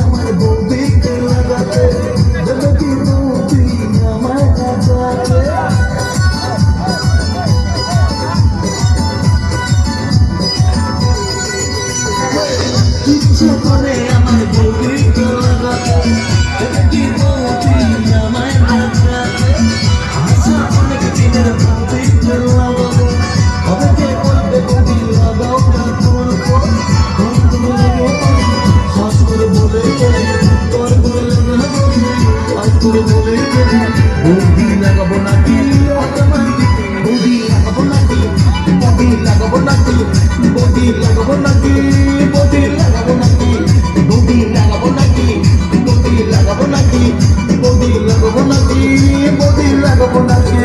আমার বৌদিকে লাগাতে দেবে কি বৌদি আমার লাগাতে ইচ্ছে করে আমার বৌদিকে লাগাতে দেবে কি বৌদি আমার লাগাতে আশা অনেক দিনের বৌদিকে লাগাবো অনেকে বলবে বৌদি লাগাও না করবো বৌদি লাগাবো নাকি বৌদি লাগাবো নাকি বৌদি লাগাবো নাকি বৌদি লাগাবো নাকি বৌদি লাগাবো নাকি বৌদি লাগাবো নাকি বৌদি লাগাবো নাকি বৌদি লাগাবো নাকি বৌদি লাগাবো নাকি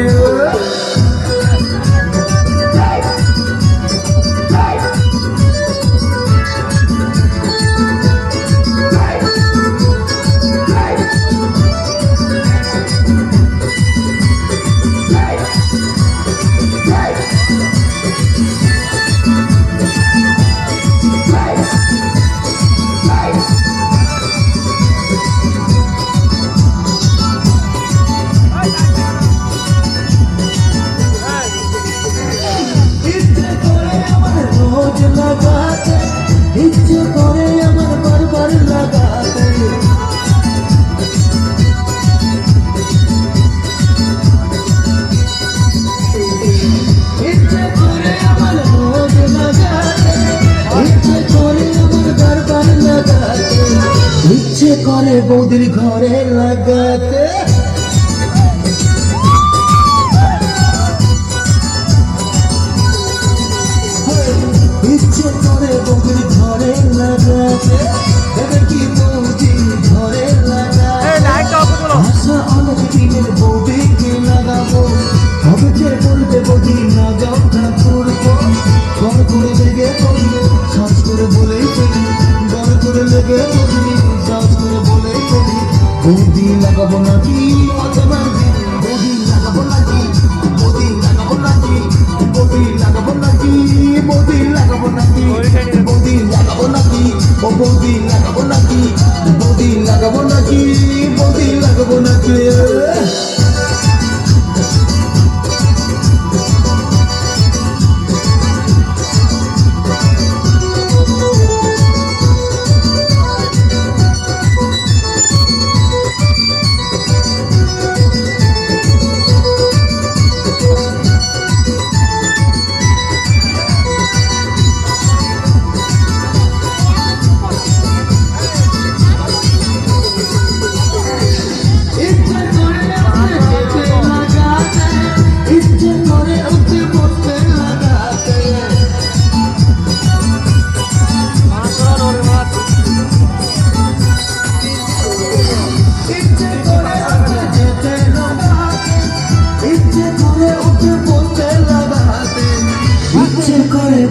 ইচ্ছে করে আমার বারবার লাগাতে ইচ্ছে করে আমার রোজ লাগাতে ইচ্ছে করে আমার বারবার লাগাতে ইচ্ছে করে বৌদির ঘরে লাগাতে ইচ্ছে করে বৌদির ঘরে লাগাতে দেবে কি বৌদি ঘরে লাগাতে আশা অনেক দিনের বৌদিকে লাগাবো হবে যে বলবে বৌদি লাগাও না করবো ঘর করে লেগে বলি সাজ করে বলেই ফেলি ঘর করে লেগে বলি সাজ করে বলেই ফেলি বৌদি লাগাবো নাকি অথবার বৌদি লাগাবো নাকি বৌদি লাগাবো নাকি বৌদি লাগাবো নাকি বৌদি লাগাবো নাকি বৌদি লাগাবো নাকি ও বৌদি লাগাবো নাকি বৌদি লাগাবো নাকি বৌদি লাগাবো নাকি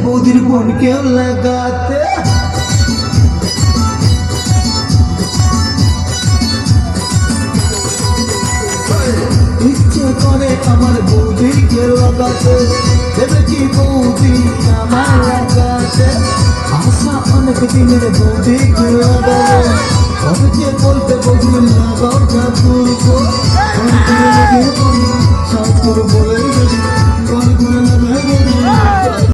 বৌদির বোনকেও লাগাতে ইচ্ছে করে আমার বৌদিকে লাগাতে দেবে কি বৌদি আমার লাগাতে আশা অনেক দিনের বৌদিকে লাগাবো অনেকে বলতে বৌদি লাগাও না করবো